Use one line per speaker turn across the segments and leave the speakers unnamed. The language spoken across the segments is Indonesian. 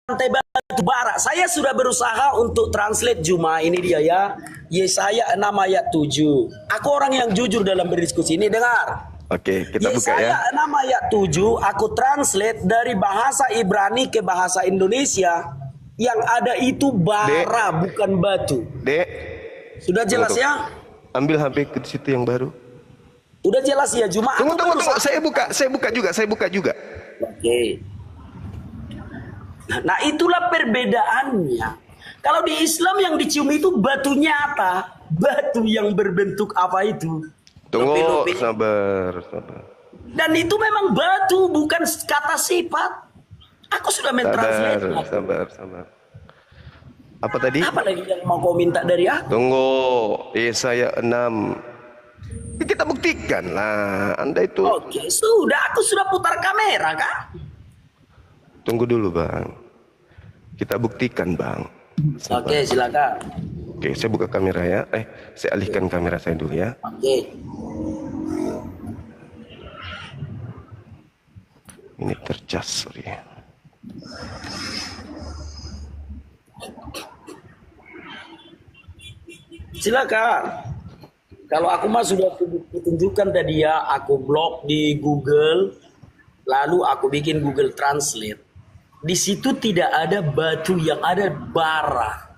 lantai batu bara. Saya sudah berusaha untuk translate Juma, ini dia ya. Yesaya 6 ayat 7. Aku orang yang jujur dalam berdiskusi. Ini dengar.
Oke, kita buka
Yesaya
ya.
6 ayat 7 aku translate dari bahasa Ibrani ke bahasa Indonesia. Yang ada itu bara, bukan batu.
Dek.
Sudah jelas
Tunggu.
ya?
Ambil HP ke situ yang baru.
Udah jelas ya, Juma.
Tunggu. Saya buka juga.
Oke. Nah, itulah perbedaannya. Kalau di Islam yang dicium itu batu nyata, batu yang berbentuk apa itu?
Tunggu,
Lope-lope.
sabar.
Dan itu memang batu, bukan kata sifat. Aku sudah mentranslate.
Sabar. Apa tadi?
Apa lagi yang mau kau minta dari aku?
Tunggu, Yesaya 6. Kita buktikan lah, Anda itu.
Oke, sudah. Aku sudah putar kamera, kan?
Tunggu dulu, Bang. Kita buktikan, Bang. Sabar.
Oke, silakan.
Oke, saya buka kamera ya. Saya alihkan kamera saya dulu ya.
Oke.
Ini tercas, sorry.
Silakan. Kalau aku mah sudah tunjukkan tadi ya, aku blog di Google, lalu aku bikin Google Translate. Di situ tidak ada batu, yang ada bara.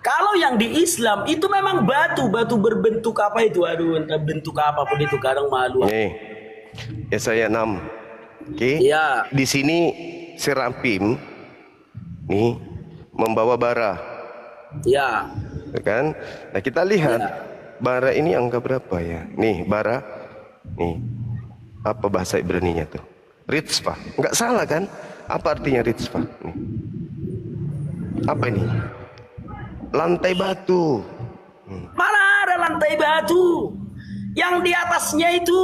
Kalau yang di Islam itu memang batu berbentuk apa itu? Aduh, entah bentuk apapun itu, kadang malu.
Nih, Yesaya 6. Oke.
Ya.
Di sini Serapim nih membawa bara,
Ya.
kan? Nah, kita lihat bara ini angka berapa ya? Nih, bara. Nih. Apa bahasa Ibraninya tuh? Ritzpah. Enggak salah kan? Apa artinya ritzpah? Nih. Apa ini? Lantai batu.
Mana ada lantai batu? Yang di atasnya itu.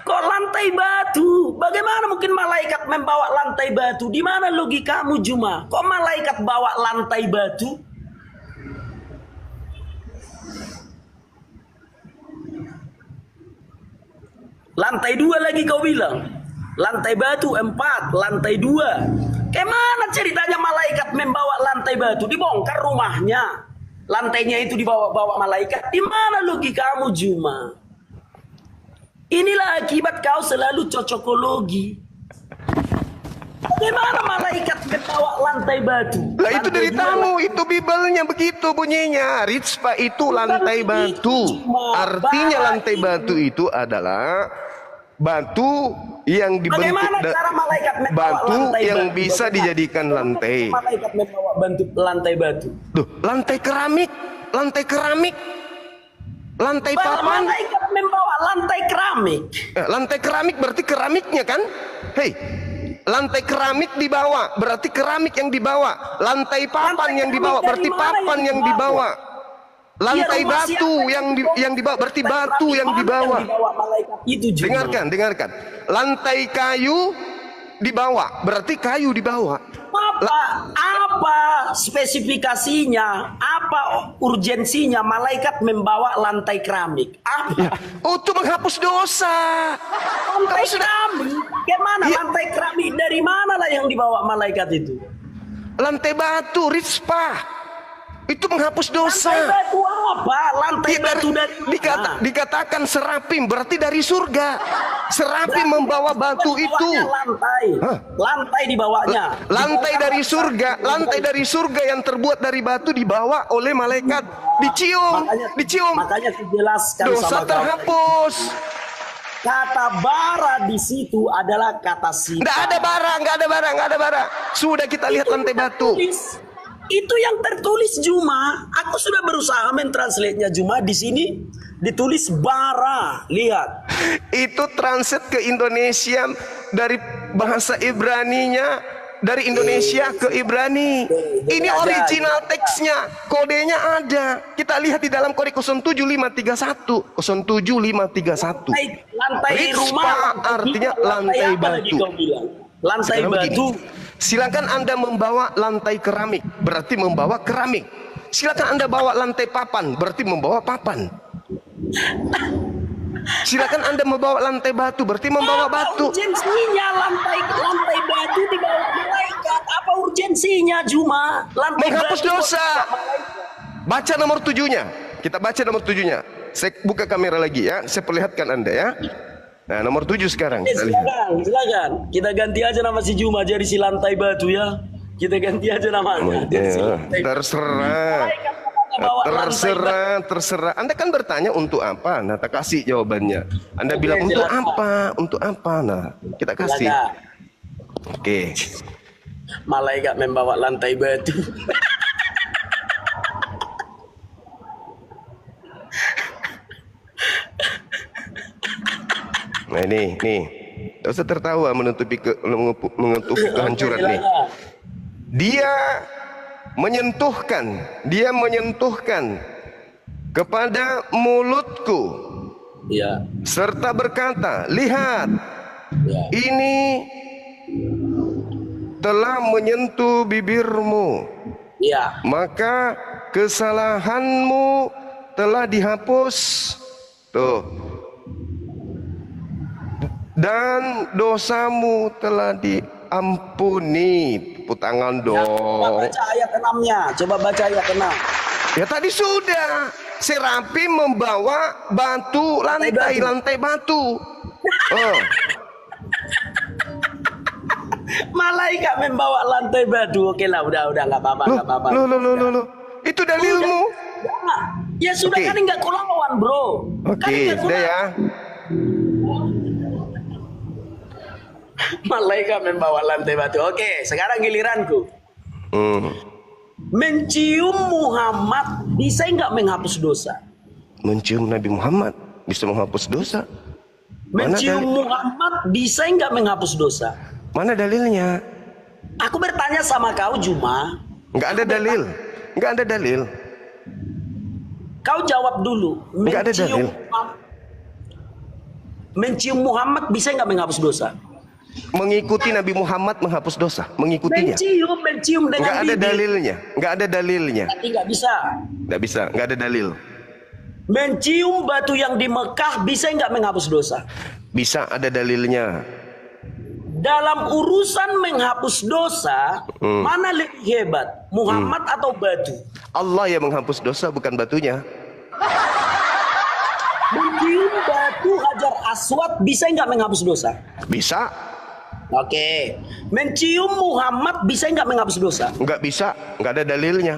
Kok lantai batu? Bagaimana mungkin malaikat membawa lantai batu? Di mana logikamu, Juma? Kok malaikat bawa lantai batu? Lantai 2 lagi kau bilang. Lantai batu 4, lantai 2. Kemana ceritanya malaikat membawa lantai batu? Dibongkar rumahnya. Lantainya itu dibawa-bawa malaikat. Di mana logikamu, Juma? Inilah akibat kau selalu cocokologi. Bagaimana malaikat membawa lantai batu?
Lah itu dari tamu, itu Bibelnya begitu bunyinya. Ritzpah itu lantai batu. Artinya lantai batu itu adalah batu yang dibentuk
cara malaikat membawa
batu
lantai
yang
batu?
bisa dijadikan lantai.
Malaikat membawa bentuk lantai batu.
Duh, lantai keramik, lantai papan.
Malaikat membawa lantai keramik.
Lantai keramik berarti keramiknya kan? Hei, lantai keramik dibawa berarti keramik yang dibawa. Lantai papan yang dibawa berarti papan yang dibawa. Lantai batu yang dibawa berarti batu yang dibawa. Dengarkan. Lantai kayu dibawa berarti kayu dibawa.
Apa spesifikasinya? Apa urgensinya malaikat membawa lantai keramik? Apa?
Ya. Untuk menghapus dosa.
Lantai keramik? Gimana lantai keramik? Dari mana lah yang dibawa malaikat itu?
Lantai batu, ritzpah. Itu menghapus dosa.
Lantai batu apa? Lantai batu dari mana?
Dikatakan serapim berarti dari surga. Serapim membawa batu itu.
Lantai dibawanya.
Lantai dari surga yang terbuat dari batu dibawa oleh malaikat. Dicium.
Makanya dijelaskan
dosa terhapus.
Kata bara di situ adalah kata sifat.
Nggak ada bara. Sudah kita lihat lantai batu.
Itu yang tertulis, Juma. Aku sudah berusaha mentranslate-nya, Juma. Di sini ditulis bara. Lihat.
Itu translate ke Indonesia dari bahasa Ibraninya, dari Indonesia ke Ibrani. Ini original teksnya, kodenya ada. Kita lihat di dalam kode 07531. 07531.
Lantai rumah
artinya lantai batu.
Lantai batu.
Silakan Anda membawa lantai keramik, berarti membawa keramik. Silakan Anda bawa lantai papan, berarti membawa papan. Silakan Anda membawa lantai batu, berarti membawa
Apa
batu.
urgensinya lantai batu dibawa malaikat? Apa urgensinya Juma? Lantai
Menghapus
batu
dosa.
malaikat.
Baca nomor 7-nya. Kita baca nomor 7-nya. Saya buka kamera lagi ya. Saya perlihatkan Anda ya. Nah, nomor 7 sekarang. Kita lihat.
Silakan. Kita ganti aja nama si Juma jadi si lantai batu ya. Kita ganti aja namanya. Jadi si
Ya,
lantai batu.
terserah.
Malaikat bawa lantai batu.
Terserah. Anda kan bertanya untuk apa? Nah, tak kasih jawabannya. Anda
Oke,
bilang untuk
silakan.
apa? Untuk apa? Nah, kita kasih.
Silakan.
Oke.
Malaikat membawa lantai batu.
Nah, nih. Tak usah tertawa menutupi kehancuran nih.
Silakan.
Dia menyentuhkan kepada mulutku
Ya,
serta berkata, lihat,
ya.
ini telah menyentuh bibirmu,
Ya,
maka kesalahanmu telah dihapus. Tuh. Dan dosamu telah diampuni. Tepuk tangan
coba
dong.
baca ayat 6-nya. Coba baca ayat 6.
Ya tadi sudah. Serapi membawa batu lantai batu. Oh.
Malaikat membawa lantai batu. Oke lah, udah nggak apa-apa, nggak apa-apa.
Loh. Itu dalilmu.
Ya sudah,
Oke.
kan nggak kulawan, bro. Kan
Oke,
nggak
sudah
kulawan.
ya.
Malaikat membawa lantai batu. Oke, sekarang giliranku.
Hmm.
Mencium Muhammad bisa nggak menghapus dosa?
Mencium Nabi Muhammad bisa menghapus dosa. Mana
Mencium
dalil?
Muhammad bisa nggak menghapus dosa?
Mana dalilnya?
Aku bertanya sama kau, Juma.
Nggak ada dalil. Nggak ada dalil.
Kau jawab dulu.
Nggak ada dalil.
Mencium Muhammad bisa nggak menghapus dosa?
Mengikuti Nabi Muhammad menghapus dosa. Mengikutinya.
Mencium dengan
Nggak ada
bibir.
dalilnya. Nggak ada dalilnya.
Berarti nggak bisa.
Nggak bisa. Nggak ada dalil.
Mencium batu yang di Mekah bisa nggak menghapus dosa?
Bisa ada dalilnya.
Dalam urusan menghapus dosa, mana lebih hebat? Muhammad atau batu?
Allah yang menghapus dosa, bukan batunya.
Mencium batu Hajar Aswad bisa nggak menghapus dosa?
Bisa.
Oke. Mencium Muhammad bisa nggak menghapus dosa?
Nggak bisa. Nggak ada dalilnya.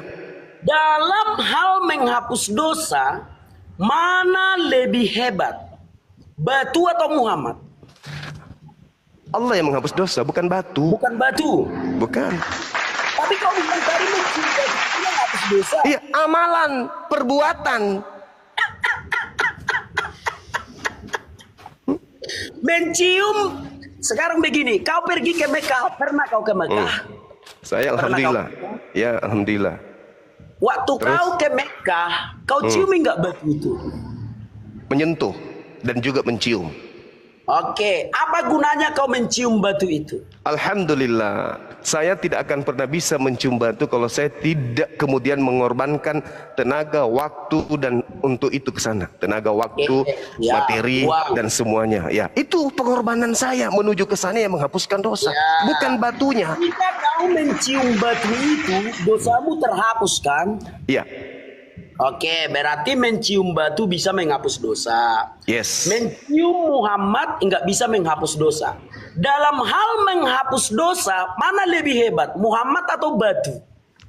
Dalam hal menghapus dosa, mana lebih hebat? Batu atau Muhammad?
Allah yang menghapus dosa, bukan batu.
Bukan batu.
Bukan.
Tapi kau bilang tadi mencium batu itu menghapus dosa.
Iya, amalan, perbuatan.
Mencium. Sekarang begini, kau pergi ke Mekah, pernah kau ke Mekah?
Saya
Pernah
alhamdulillah. Ya, alhamdulillah.
Waktu
Terus?
kau ke Mekah, kau ciumi nggak batu itu?
Menyentuh dan juga mencium.
Oke, apa gunanya kau mencium batu itu?
Alhamdulillah, saya tidak akan pernah bisa mencium batu kalau saya tidak kemudian mengorbankan tenaga, waktu dan untuk itu ke sana. Tenaga, waktu,
Ya,
materi
uang.
dan semuanya. Ya, itu pengorbanan saya menuju ke sana yang menghapuskan dosa,
Ya.
bukan batunya.
Jika kau mencium batu itu, dosamu terhapus kan?
Iya.
Oke, berarti mencium batu bisa menghapus dosa.
Yes.
Mencium Muhammad nggak bisa menghapus dosa. Dalam hal menghapus dosa, mana lebih hebat, Muhammad atau batu?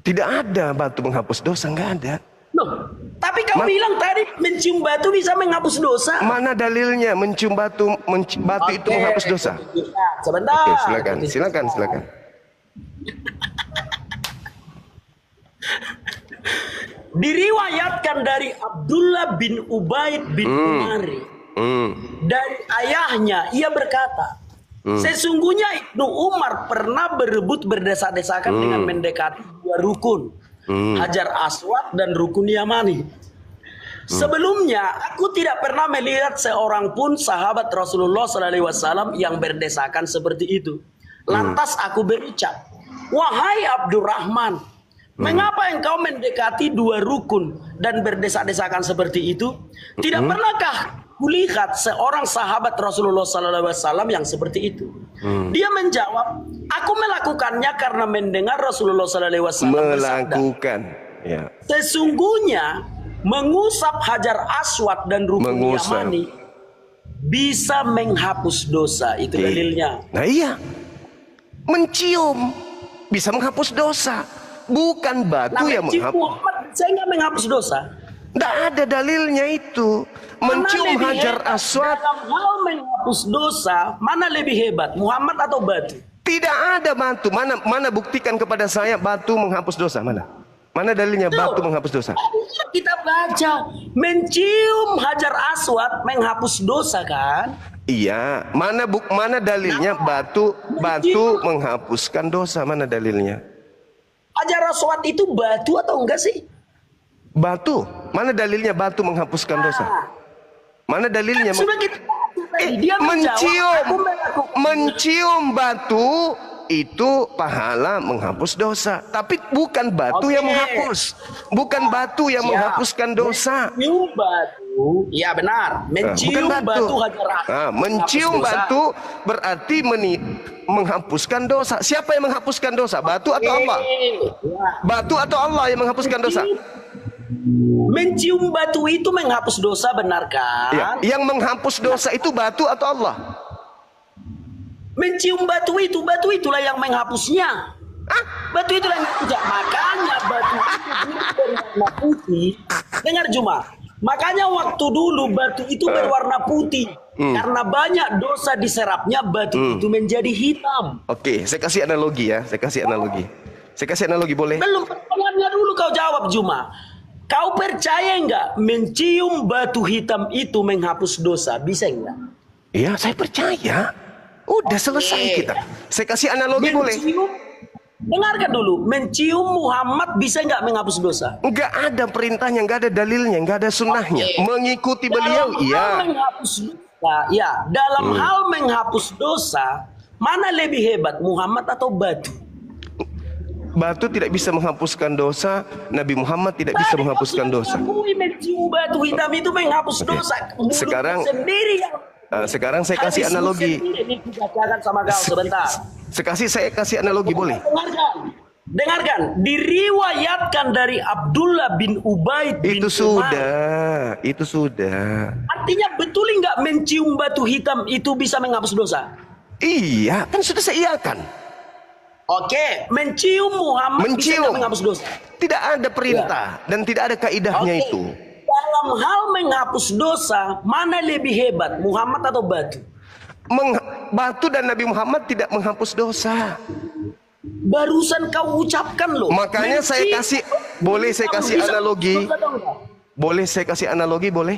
Tidak ada batu menghapus dosa, nggak ada.
Loh, tapi kau bilang tadi mencium batu bisa menghapus dosa.
Mana dalilnya mencium batu batu itu
Oke,
menghapus dosa?
Sebentar.
Oke, silakan.
Diriwayatkan dari Abdullah bin Ubaid bin Umari. Dari ayahnya, ia berkata, sesungguhnya Ibnu Umar pernah berebut berdesak-desakan dengan mendekati dua rukun, Hajar Aswad dan rukun Yamani. Sebelumnya, aku tidak pernah melihat seorang pun sahabat Rasulullah SAW yang berdesakan seperti itu. Lantas aku berucap, wahai Abdurrahman, mengapa engkau mendekati dua rukun dan berdesak-desakan seperti itu? Tidak pernahkah kulihat seorang sahabat Rasulullah SAW yang seperti itu. Dia menjawab, aku melakukannya karena mendengar Rasulullah SAW bersabda,
Melakukan. Ya.
sesungguhnya mengusap hajar aswad dan rukun
Mengusap.
yamani bisa menghapus dosa. Itu dalilnya.
Nah iya, mencium bisa menghapus dosa, bukan batu
Nah,
yang
mencium
menghapus.
Muhammad saya nggak menghapus dosa.
Tidak ada dalilnya itu. Mencium
Mana lebih
hajar
hebat
aswad
dalam hal menghapus dosa, mana lebih hebat, Muhammad atau batu?
tidak ada batu. Mana buktikan kepada saya batu menghapus dosa, mana dalilnya batu menghapus dosa?
Kita baca, mencium hajar aswad menghapus dosa kan?
Iya, mana dalilnya batu menghapuskan dosa, mana dalilnya?
Hajar aswad itu batu atau enggak sih?
Batu, mana dalilnya batu menghapuskan dosa? Mana dalilnya?
Sudah kita tadi, dia
mencium,
aku melakukan.
mencium batu itu pahala menghapus dosa, tapi bukan batu yang menghapus, bukan batu yang menghapuskan dosa.
Mencium batu, ya benar. Mencium
Bukan
batu hajar aswad.
mencium
menghapus dosa.
batu berarti menghapuskan dosa. Siapa yang menghapuskan dosa? Batu atau Allah?
Ya.
Batu atau Allah yang menghapuskan dosa?
Mencium batu itu menghapus dosa, benar kan?
Ya. Yang menghapus dosa itu batu atau Allah?
Mencium batu itulah yang menghapusnya. Batu itulah yang menghapusnya. Makanya batu itu berwarna putih. Dengar Juma. Makanya waktu dulu batu itu berwarna putih. Karena banyak dosa diserapnya, batu itu menjadi hitam.
Oke, saya kasih analogi ya. Saya kasih analogi boleh?
Belum, pertanyaannya dulu kau jawab Juma. Kau percaya enggak mencium batu hitam itu menghapus dosa? Bisa enggak?
Iya, saya percaya. Udah selesai kita. Saya kasih analogi boleh?
Dengarkan dulu. Mencium Muhammad bisa enggak menghapus dosa?
Enggak ada perintahnya, enggak ada dalilnya, enggak ada sunnahnya. Mengikuti beliau,
Dalam hal
iya.
menghapus dosa, ya. Dalam hal menghapus dosa, mana lebih hebat, Muhammad atau batu?
Batu tidak bisa menghapuskan dosa, Nabi Muhammad tidak bisa menghapuskan dosa.
Mencium batu hitam itu menghapus dosa. Mulut
Sekarang-
sendiri yang
Sekarang saya kasih
hadis
analogi.
sendiri. Ini dibacakan sama kau sebentar.
Saya kasih analogi boleh?
Dengarkan. Diriwayatkan dari Abdullah bin Ubaid bin Umar.
Itu sudah.
Artinya betul nggak mencium batu hitam itu bisa menghapus dosa?
Iya, kan sudah saya iakan.
Oke, mencium Muhammad bisa nggak menghapus dosa?
Tidak ada perintah dan tidak ada kaidahnya
Oke.
itu.
Dalam hal menghapus dosa, mana lebih hebat, Muhammad atau batu?
Batu dan Nabi Muhammad tidak menghapus dosa.
Barusan kau ucapkan loh.
Makanya saya kasih, boleh saya kasih
Bisa
analogi?
menghapus dosa atau enggak?
Boleh saya kasih analogi, boleh?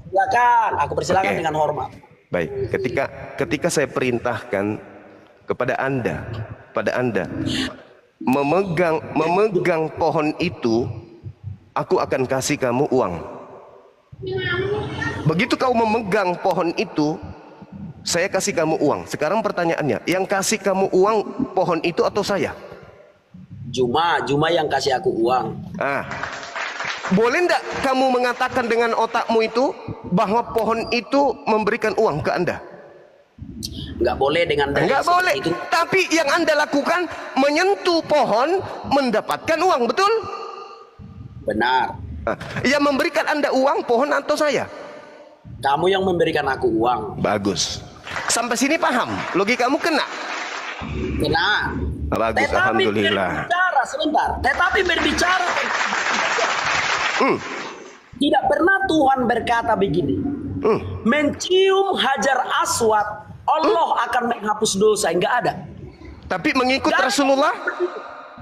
Silakan, aku persilakan
Oke.
dengan hormat.
Baik, ketika saya perintahkan kepada Anda memegang pohon itu, aku akan kasih kamu uang. Begitu kau memegang pohon itu, saya kasih kamu uang. Sekarang pertanyaannya, yang kasih kamu uang pohon itu atau saya?
Juma yang kasih aku uang.
Boleh enggak kamu mengatakan dengan otakmu itu bahwa pohon itu memberikan uang ke Anda?
Nggak boleh dengan dalil
Enggak boleh.
seperti itu.
Tapi yang Anda lakukan menyentuh pohon mendapatkan uang, betul?
Benar.
Yang memberikan Anda uang pohon atau saya?
Kamu yang memberikan aku uang.
Bagus. Sampai sini paham? Logikamu kena?
Kena.
Bagus, alhamdulillah.
Berbicara sebentar. Tetapi berbicara tidak pernah Tuhan berkata begini. Mencium hajar aswad, Allah akan menghapus dosa. Enggak ada.
Tapi mengikut
Nggak ada.
Rasulullah,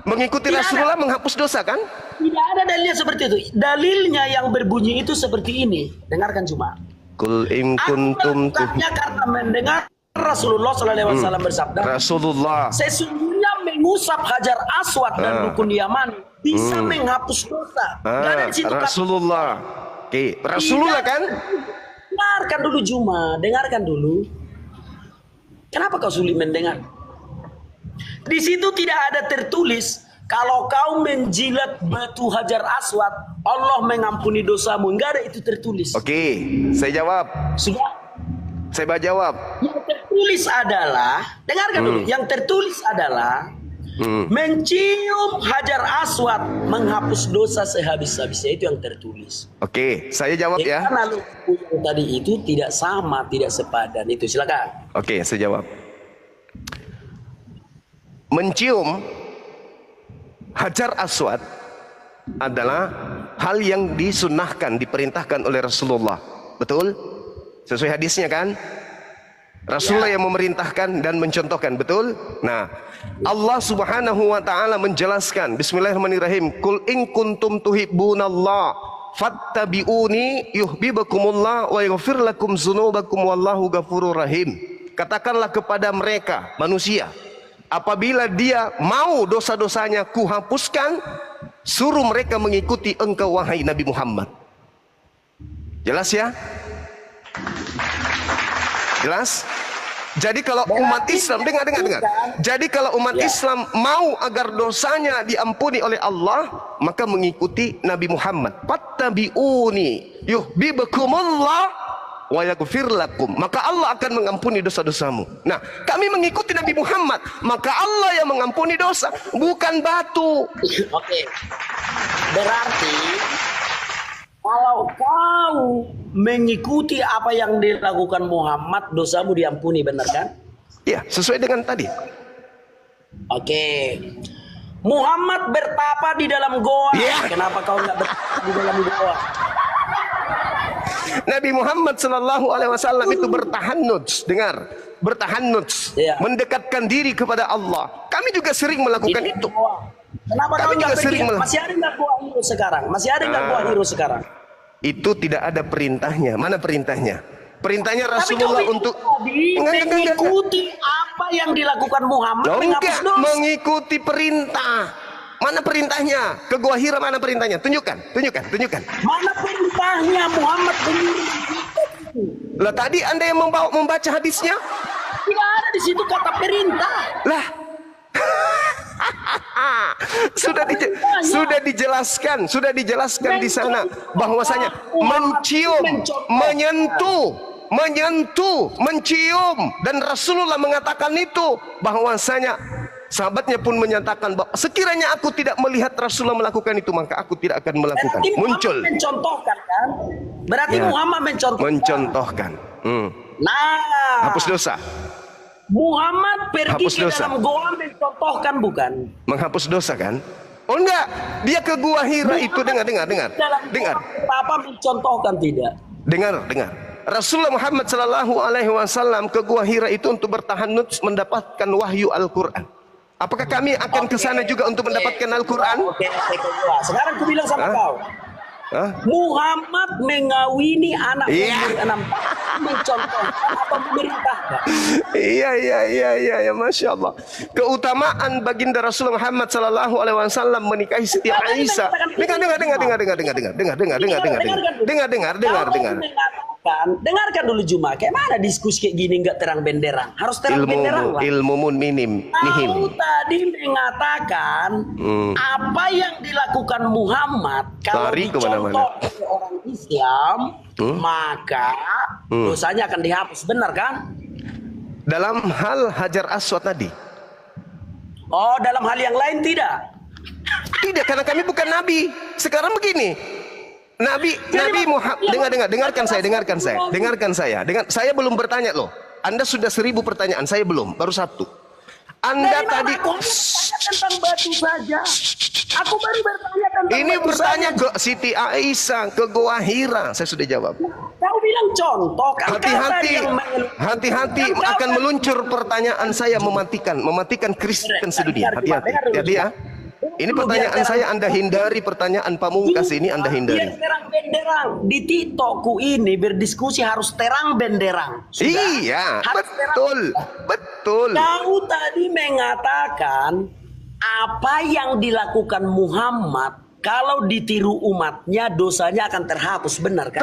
mengikuti
Tidak
Rasulullah
ada.
menghapus dosa kan?
Tidak ada dalilnya seperti itu. Dalilnya yang berbunyi itu seperti ini. Dengarkan cuma.
Kul in
Aku
kuntum
melakukannya karena mendengar Rasulullah SAW bersabda,
Rasulullah.
sesungguhnya mengusap hajar aswad dan rukun Yaman bisa menghapus dosa. Nggak ada di situ kata.
Rasulullah. Oke, Rasulullah kan?
Dengarkan dulu Juma, dengarkan dulu. Kenapa kau sulit mendengar? Di situ tidak ada tertulis Kalau kau menjilat batu Hajar Aswad, Allah mengampuni dosamu. Enggak ada itu tertulis.
Oke, saya jawab.
Sudah.
Saya jawab.
Yang tertulis adalah, dengarkan dulu. Yang tertulis adalah mencium Hajar Aswad menghapus dosa sehabis-habisnya, itu yang tertulis.
Oke, saya jawab ya.
Lalu yang tadi itu tidak sama, tidak sepadan. Itu silakan.
Oke, saya jawab. Mencium Hajar Aswad adalah hal yang disunnahkan, diperintahkan oleh Rasulullah. Betul? Sesuai hadisnya kan? Rasulullah yang memerintahkan dan mencontohkan, betul? Nah, Allah Subhanahu wa taala menjelaskan, bismillahirrahmanirrahim, "Qul in kuntum tuhibbunallah fattabi'uni yuhibbukumullah wa yaghfir lakum dzunubakum wallahu ghafurur rahim." Katakanlah kepada mereka, manusia, apabila dia mau dosa-dosanya kuhapuskan, suruh mereka mengikuti engkau wahai Nabi Muhammad. Jelas ya? Jelas? Jadi kalau umat Islam, dengar. Jadi kalau umat Islam mau agar dosanya diampuni oleh Allah, maka mengikuti Nabi Muhammad. Fattabi'uni yuhibbukumullah wa yaghfir lakum. Maka Allah akan mengampuni dosa-dosamu. Nah, kami mengikuti Nabi Muhammad, maka Allah yang mengampuni dosa, bukan batu.
Oke. Berarti kalau kau mengikuti apa yang dilakukan Muhammad, dosamu diampuni, benar kan?
Ya, sesuai dengan tadi.
Oke. Muhammad bertapa di dalam goa.
Ya.
Kenapa kau nggak bertapa di dalam goa?
Nabi Muhammad Sallallahu Alaihi Wasallam itu bertahannuts, dengar, bertahannuts, mendekatkan diri kepada Allah. Kami juga sering melakukan itu.
Kenapa kau nggak pergi? Masih ada nggak goa Hiro sekarang? Masih ada nggak goa Hiro sekarang?
Itu tidak ada perintahnya. Mana perintahnya? Perintahnya Rasulullah untuk
mengikuti apa yang dilakukan Muhammad.
Enggak, mengikuti perintah. Mana perintahnya? Ke Gua Hira mana perintahnya? Tunjukkan.
Mana perintahnya Muhammad?
Lah tadi Anda yang membaca hadisnya?
Tidak ada di situ kata perintah.
Lah. sudah dijelaskan di sana bahwasanya mencium, menyentuh, mencium, dan Rasulullah mengatakan itu, bahwasanya sahabatnya pun menyatakan bahwa sekiranya aku tidak melihat Rasulullah melakukan itu, maka aku tidak akan melakukan.
Berarti
muncul
Muhammad mencontohkan kan? Berarti ya, Muhammad mencontohkan. Nah,
hapus dosa.
Muhammad pergi ke dalam goa mencontohkan, bukan?
Menghapus dosa kan? Oh enggak, dia ke Gua Hira itu, dengar.
Apa mencontohkan tidak?
Dengar. Rasulullah Muhammad Sallallahu Alaihi Wasallam ke Gua Hira itu untuk bertahanut mendapatkan wahyu Al-Quran. Apakah kami akan ke sana juga untuk mendapatkan Al-Quran?
Sekarang aku bilang sama kau. Muhammad mengawini anak umur 6 tahun, mencontohkan apa memerintahkan?
Iya, masya Allah. Keutamaan baginda Rasulullah Muhammad Sallallahu Alaihi Wasallam menikahi Siti Aisyah.
Dengarkan dulu Juma. Kayak mana diskusi kayak gini nggak terang benderang? Harus terang benderang lah.
Ilmu minim.
Kau tadi mengatakan apa yang dilakukan Muhammad kalau dicontoh oleh orang Islam, maka dosanya akan dihapus, benar kan?
Dalam hal Hajar Aswad tadi.
Oh, dalam hal yang lain tidak?
Tidak, karena kami bukan nabi. Sekarang begini. Nabi Muhammad, dengarkan saya. Saya belum bertanya loh. Anda sudah 1000 pertanyaan, saya belum, baru 1. Anda tadi
tentang batu saja. Aku baru bertanya tentang
ini
batu
bertanya
saja.
ke Siti Aisyah, ke Gua Hira, saya sudah jawab.
Kau bilang contoh, kan
hati-hati akan meluncur pertanyaan saya, mematikan Kristen sedunia. Hati-hati ya. Ini pertanyaan saya Anda hindari, pertanyaan pamungkas ini Anda hindari.
Biar terang benderang. Di TikTokku ini berdiskusi harus terang benderang. Sudah?
Iya, betul.
Kau tadi mengatakan apa yang dilakukan Muhammad kalau ditiru umatnya dosanya akan terhapus, benar kan?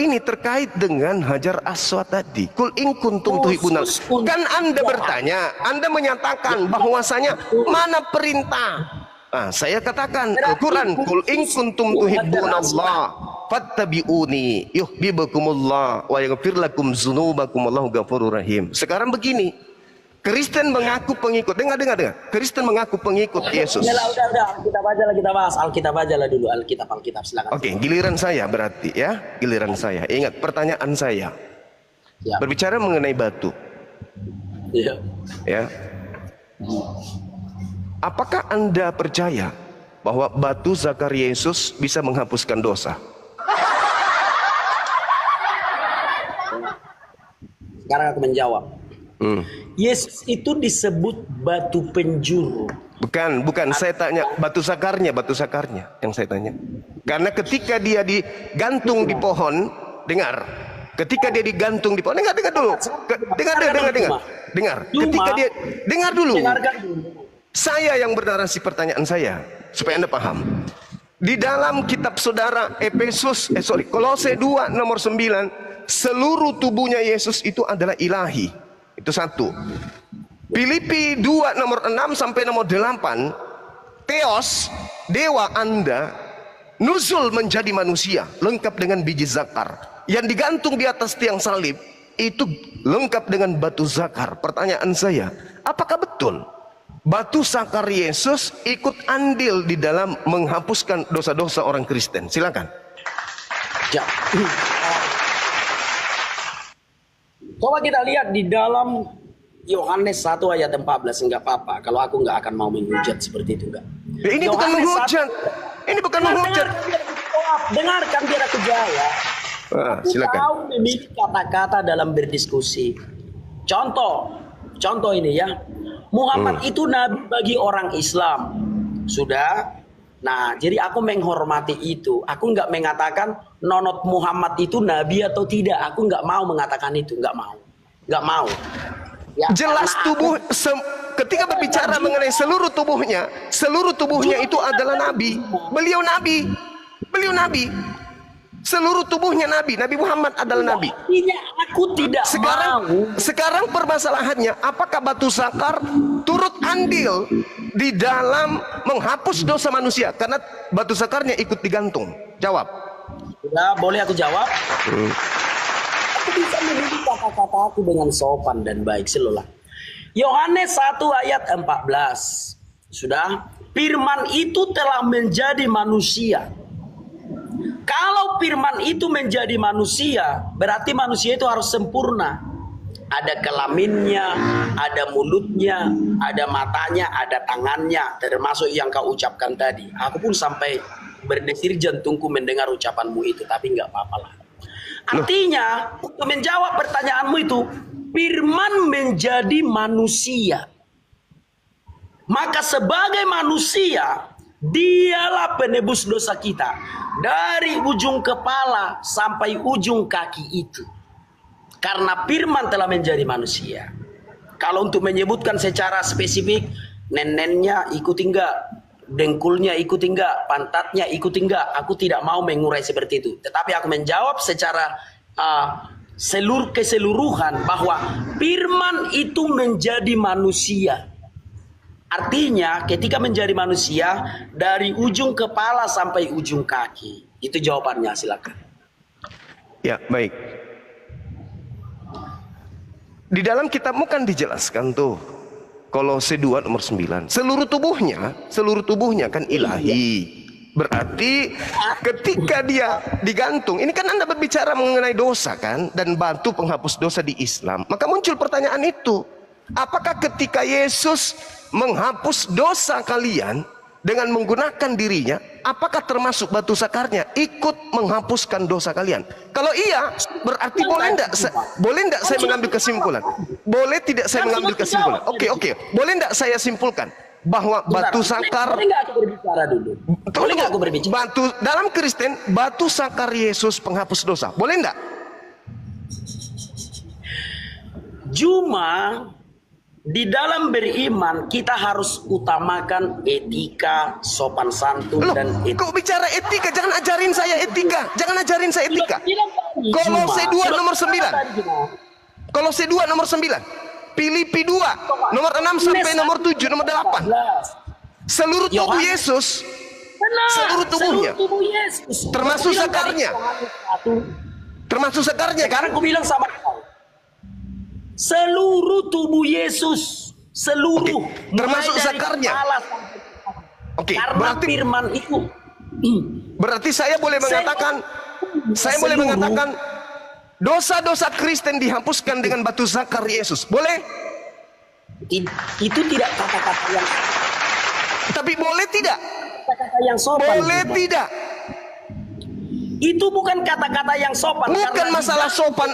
ini terkait dengan Hajar Aswad tadi. Kul in kuntum tuhibbunal. Kan Anda bertanya, Anda menyatakan bahwasanya mana perintah? Nah, saya katakan Al-Quran, kul in kuntum tuhibbunallah fattabi'uni yuhibbukumullah wa yaghfir lakum dzunubakum wallahu ghafurur rahim. Sekarang begini, Kristen mengaku pengikut. Dengar. Kristen mengaku pengikut Yesus.
Udah. Kita bahas Alkitab aja lah dulu. Alkitab, silakan.
Oke, giliran saya berarti ya. Giliran saya. Ingat pertanyaan saya.
Ya.
Berbicara mengenai batu.
Iya.
Ya. Apakah Anda percaya bahwa batu zakar Yesus bisa menghapuskan dosa?
Sekarang aku menjawab. Yesus itu disebut batu penjuru.
Bukan. Saya tanya batu sakarnya yang saya tanya. Karena ketika dia digantung di pohon, dengar. Ketika dia digantung di pohon, dengar dulu. Dengar. Ketika dia dengar dulu. Saya yang bernarasi pertanyaan saya supaya Anda paham. Di dalam kitab saudara Kolose 2 nomor 9, seluruh tubuhnya Yesus itu adalah ilahi. Itu satu. Filipi 2 nomor 6 sampai nomor 8, Theos, dewa Anda, nuzul menjadi manusia, lengkap dengan biji zakar. Yang digantung di atas tiang salib, itu lengkap dengan batu zakar. Pertanyaan saya, apakah betul batu zakar Yesus ikut andil di dalam menghapuskan dosa-dosa orang Kristen? Silakan.
Ya. Coba kita lihat di dalam Yohanes 1 ayat 14, enggak apa-apa. Kalau aku enggak akan mau menghujat seperti itu, enggak.
Ya, ini bukan menghujat. Ini bukan menghujat.
Dengarkan biar aku jawab.
Silakan.
Tahu memilih kata-kata dalam berdiskusi. Contoh ini ya. Muhammad itu nabi bagi orang Islam. Sudah. Nah, jadi aku menghormati itu. Aku nggak mengatakan nonot Muhammad itu nabi atau tidak. Aku nggak mau mengatakan itu. Nggak mau. Ya,
jelas tubuh ketika berbicara mengenai seluruh tubuhnya itu adalah nabi. Beliau nabi. Seluruh tubuhnya nabi. Nabi Muhammad adalah nabi.
Aku tidak mau.
Sekarang permasalahannya, apakah batu zakar turut andil di dalam menghapus dosa manusia? Karena batu zakarnya ikut digantung. Jawab.
Ya, boleh aku jawab? Aku bisa memilih kata-kata aku dengan sopan dan baik. Silakan. Yohanes 1 ayat 14. Sudah. Firman itu telah menjadi manusia. Kalau firman itu menjadi manusia, berarti manusia itu harus sempurna. Ada kelaminnya, ada mulutnya, ada matanya, ada tangannya, termasuk yang kau ucapkan tadi. Aku pun sampai berdesir jantungku mendengar ucapanmu itu, tapi nggak apa-apa lah. Artinya, untuk menjawab pertanyaanmu itu, firman menjadi manusia. Maka sebagai manusia, dialah penebus dosa kita. Dari ujung kepala sampai ujung kaki itu. Karena firman telah menjadi manusia. Kalau untuk menyebutkan secara spesifik, nenennya ikut enggak, dengkulnya ikut enggak, pantatnya ikut enggak, aku tidak mau mengurai seperti itu. Tetapi aku menjawab secara keseluruhan bahwa firman itu menjadi manusia. Artinya ketika menjadi manusia, dari ujung kepala sampai ujung kaki. Itu jawabannya, silakan.
Ya, baik. Di dalam kitabmu kan dijelaskan tuh, Kolose 2 nomor 9. Seluruh tubuhnya kan ilahi. Berarti ketika dia digantung, ini kan Anda berbicara mengenai dosa kan, dan batu penghapus dosa di Islam. Maka muncul pertanyaan itu. Apakah ketika Yesus menghapus dosa kalian dengan menggunakan dirinya, apakah termasuk batu sakarnya ikut menghapuskan dosa kalian? Kalau iya, berarti boleh enggak saya mengambil kesimpulan? Boleh tidak saya mengambil kesimpulan? Oke. Boleh enggak saya simpulkan bahwa batu sakar,
boleh enggak aku berbicara dulu? Boleh enggak aku berbicara?
Batu dalam Kristen, batu sakar Yesus penghapus dosa. Boleh enggak?
Cuma Di dalam beriman kita harus utamakan etika, sopan santun
Loh,
dan etika.
kok bicara etika? Jangan ajarin saya etika. Jangan ajarin saya etika. Kolose 2 nomor 9. Kolose 2 nomor 9. Filipi 2 nomor 6 sampai nomor 7, nomor 8. Seluruh tubuh Yesus, seluruh tubuhnya,
Yesus,
termasuk sakarnya. Termasuk sakarnya kan?
Sekarang aku bilang sama kau, seluruh tubuh Yesus, seluruh,
Oke, termasuk
mulai dari
sakarnya.
kepala sampai kaki.
Oke,
Karena
berarti
firman itu,
berarti saya boleh mengatakan, boleh mengatakan dosa-dosa Kristen dihapuskan dengan batu zakar Yesus. Boleh?
itu tidak kata-kata yang,
Tapi boleh tidak?
kata-kata yang sopan.
Boleh tidak?
Itu bukan kata-kata yang sopan.
Bukan
karena
masalah
di-
sopan